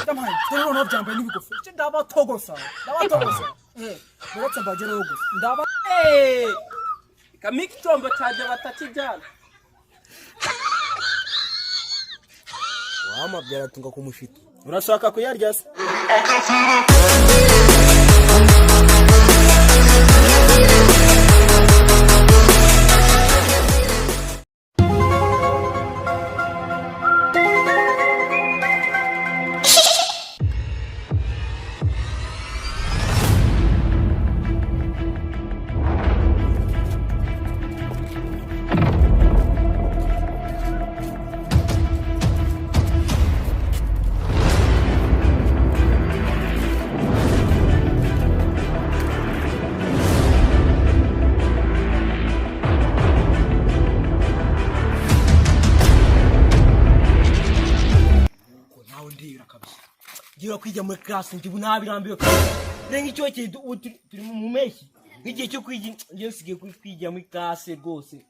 Tamam, tero no byambaye n'ibigufi. Cyo ndabatogosa. Uretse mbagere ugusa. Ndaba kamiki tombo cyaje batakijyana. Wamabwira tunga kumushita. Urashaka kuyarya se? Gira kwijya muri class ndibu nabirambiwe kandi renga icyo cyo turi mu meshi ngiye cyo kwijya ngiye sige kwijya muri class rwose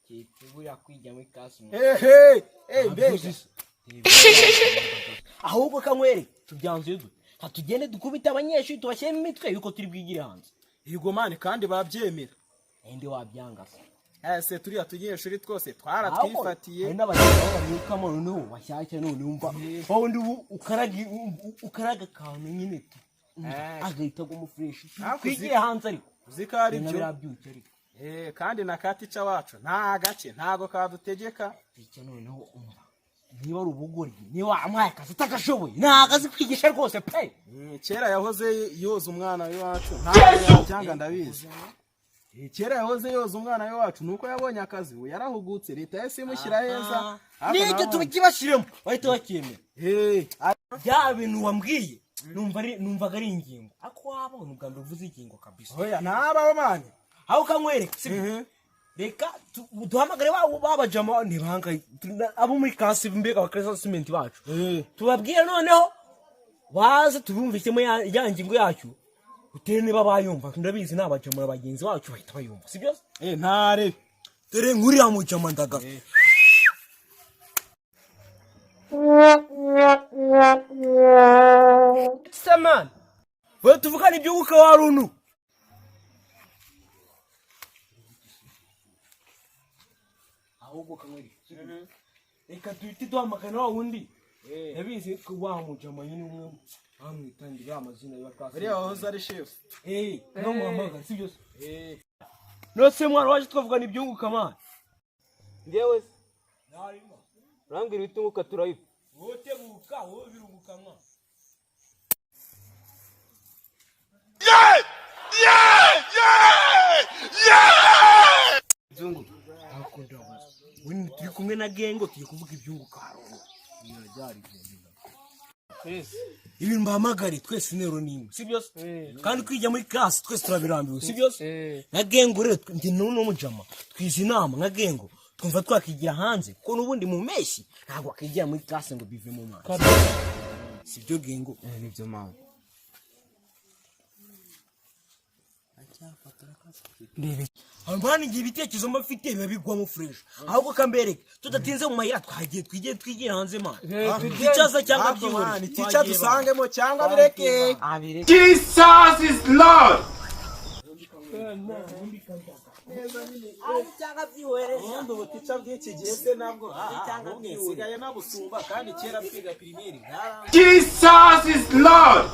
cyo yakwijya muri class mbese ahubwo kanywere tubyanzuye tugende dukubita abanyeshuri tubashyeme imitwe yuko turi bwigire hanze Higo mane kandi babyemera ende wabyanga ese turiya tunyeshuri twose twaratwifatiye n'abanyeshuri babikamo noneho washyashya none umva wowe ndi ukaraga kantu nyine agahita go mu fresh kwigire hanze ariko uzikari byo kandi nakaticha wacu nta gace ntago kadutegeka icyo noneho umva niba ari ubugori niba amaye akazi tagashoboye nagazi kwigisha rwose pe kera yahoze yoza umwana wacu nta cyanga ndabizi kera yahoze yoza umwana wacu nuko yabonye akazi we yarahugutse leta yese imushyira heza n'icyo tubikibashiremo bahita bakiyemera ya bintu wambwiye numvaga ari ingingo ako wabona ubwa mbere uvuze ingingo kabisa oya nabaho mane aho kanywereka sibyo reka duhamagare babajama ntibanga abo muri class mbega bakresa cement bacu tubabwire noneho baze tubumvikemo ya ngingo yacu utere niba bayumva ndabizi nabajama bagenzi bacu bahita bayumva sibyo ntare dore nkuriya mujama ndaga Saman we tuvugana ibyo guka warunu ahubwo kamwe reka tuhite duhamagana wa wundi yabizi ko wamujama nyine umwe bamwitangira amazina ya class ari wahoze ari chef no muhamagara sibyo nose mwana waje twavugana ibyo guka man Ndewe urambwira bitunguka turayifu wote buka wo birunguka mwa Zungu akunda wazo wini turi kumwe na gengo tuye kuvuga ibyunguka harono birajari ibintu mbamagari twese nero nimwe sibyo kandi kwijya muri class twese turabirambiwe sibyo na gengo rero ndi no mujama twize inama na gengo twumva twakigira hanze ko nubundi mu meshi ntabwo akigira muri class ngo bive mu mazi sibyo gengo nibyo mawe ndebe ambani ngiye bitekerezo mbafite biba bigwamo fresh ahubwo kambereke tudatinze mu mayira twigiye twigira hanze ma ticaza cyangwa byihore tica dusangemo cyangwa bireke Jesus is Lord. cyangwa byihore ndo tica bw'iki gihe se nabwo cyangwa byihore nabusumba kandi kera twiga primary Jesus is Lord.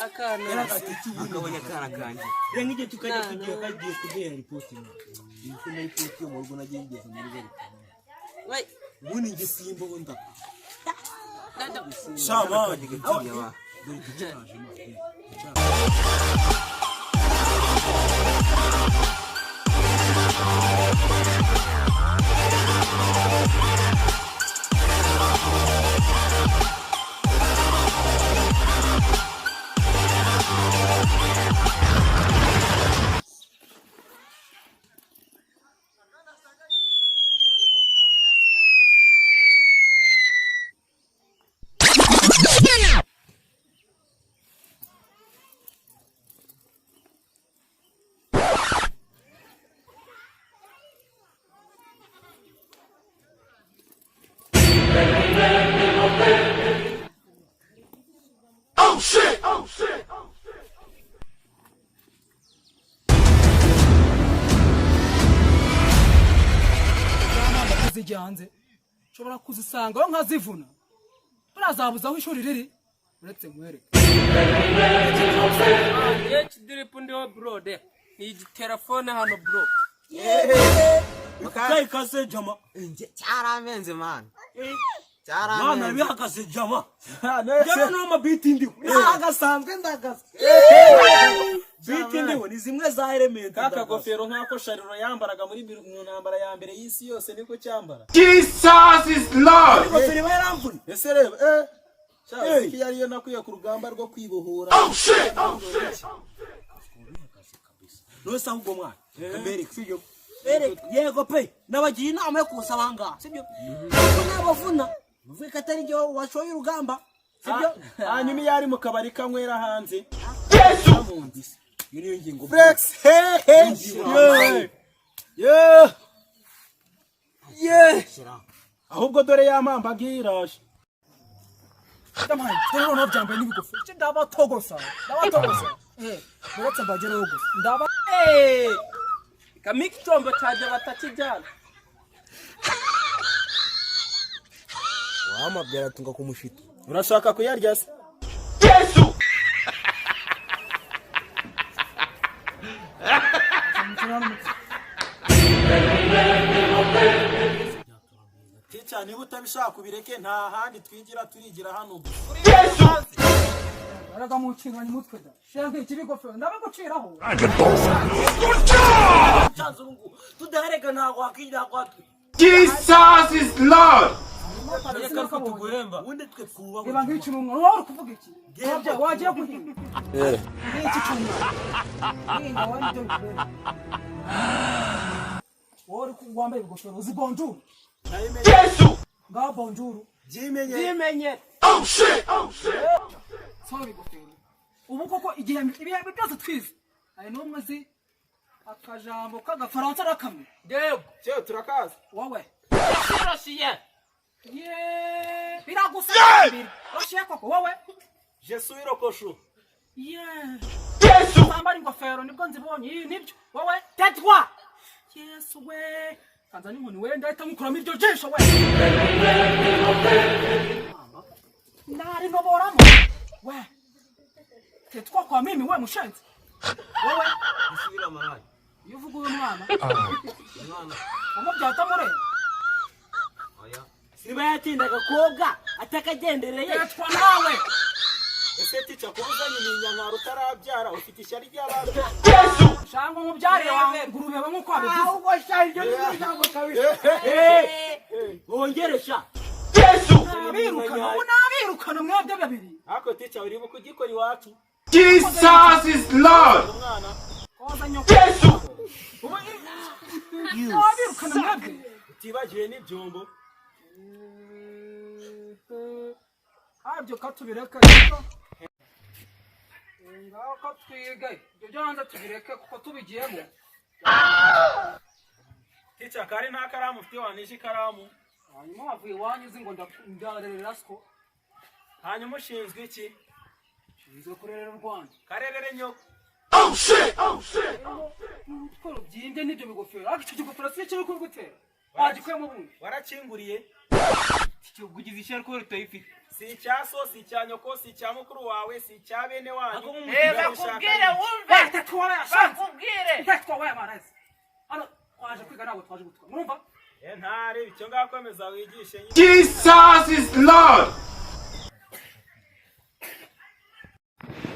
akana akabonye akana kanje renga igihe tukajya kagiye kudera report imwe ifuna report yo mu rugo nagiye ngeze muri bari wai ubundi nge simba wenda dada shaba gitinya wa dore tucaje zijya hanze nshobora kuzisanga aho nkazivuna turazabuza aho ishuri riri uretse nkwereke drip ndiho bro de ni telefone hano bro Kai kase jama. cyaramenze man Mana bihakase jama. Jama no mabiti ndiho. Agasanzwe ndagaza. Biti ndiho ni zimwe za element. Kaka gofero nkako Shariro yambaraga muri mu ntambara ya mbere y'isi yose niko cyambara. Jesus is Lord. Gofero baramvuna. Ese reba iki yari yo nakwiye ku rugamba rwo kwibohora. Oh shit. Nosa ahubwo mwana. Mbere kwiyo. Yego pe nabagiye inama yo kusabanga sibyo ko nabavuna muvuye katari ryo washoye urugamba sibyo Hanyuma yari mu kabari kanywera hanze. Yesu yiriyo ngingo Flex ahubwo dore yamamba ngiraje. Tamai rero no byambaye n'ibigufi ndabatogosa uretse mbagereho gusa ndaba kamikicombo cyaje batakijyana wamabyara tunga kumushito Urashaka kuyarya se? Jesus. Ticha niba utabishaka ubireke nta handi twigira turigira hano. araga mu kintu ni mutwe da shanke ikibigofero ndabaguciraho chanzungu tudareka ntago akijya kwatu Jesus is Lord. reka kutuguremba undi twe kuba reba nk'ikirungo wowe kuvuga iki wagiye guhinga iki cyuma hinga wari cyo kubera wowe wambaye ibigofero uzi bonjour Jesus. nga bonjour zimenye Oh shit. sorry gofero ubu koko igihe ibihe byose twize ari no muzi akajambo k'agafaransa rakamwe dego Cyo turakaza. wowe roshiye biragusa roshiye koko wowe Je suis rokosho. Jesus. Sambara ingofero nibwo nzibonye iyi nibyo wowe tetwa Yesu we kanza n'inkoni we ndahita mukuramo iryo jisho we nari noboramo we tetwa kwa mimi we mushenzi wowe isubira marani iyo uvuga uyu mwana umubyata mureba oya siba yatindaga koga atakagendereye tetwa nawe Ese ticha kubuzanye n'inyankaro utarabyara ufite ishyari ry'abantu. shangwa umubyare wawe ngurube we nkuko wabivuze ahubwo shanjo n'ijambo kabisa wongeresha Jesus. nabirukana ubu nabirukana mwebwe babiri Ako ticha uri bukugikora iwacu. Jesus is Lord. Umwana koza nyoko ubu nabirukana mwebwe utibagiye n'ibyombo. abyo katubireke rero ngaho ko twige ibyo byo hanze tubireke kuko tubigiyemo Ticha kari nta karamu ufite wanisha ikaramu. hanyuma wavuye iwanyu uzi ngo ndarerera siko Hanyuma ushinzwe iki? nzo kurerera u Rwanda Karerere nyoko. Oh shit. ko rubyinde n'ibyo bigofero ariko icyo gikofero si cyo gutera wagikuyemo bundi Warakinguriye. cyo kugize ishyari ko rutayifite Si icya so, si icya nyoko, si icya mukuru wawe, si icya bene wanyu. bakubwire wumve tetwa we ashanze bakubwire tetwa we amarazi ano twaje kwiga ntabwo twaje gutwa mwumva Ntare icyo ngakomeza wigishe nyine. Jesus is Lord.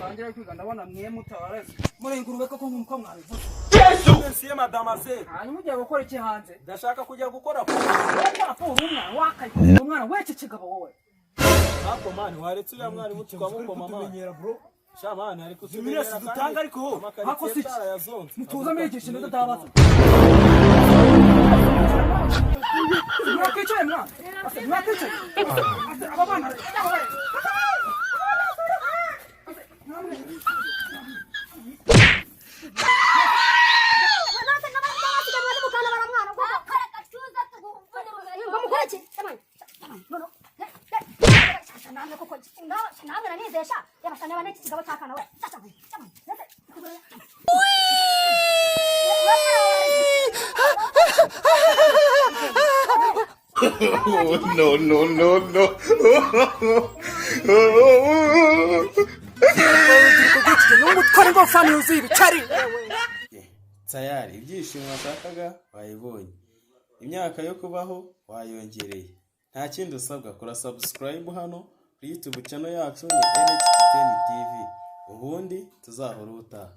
tangira kwiga ndabona mwe mutabarazi muri ingurube koko nkuko mwabivuze Monsieur Mademoiselle, hanyuma ugiye gukora iki hanze ndashaka kujya gukora wakora ko umwana wakaye umwana w'iki kigabo wowe Ako mani waretse uriya mwarimu tukamukoma mama. bro Shamani ari Zimira sidutanga ariko hako si mutuza mwigisha neza tabaza mwakicaye mwana mwakicaye aba bana n'umutware ingofani yuzuye ibicari tayari ibyishimo washakaga wayibonye, imyaka yo kubaho wayongereye, nta kindi usabwa, kora subscribe hano kuri YouTube channel yacu ni NHT10 TV, ubundi tuzahora ubutaha.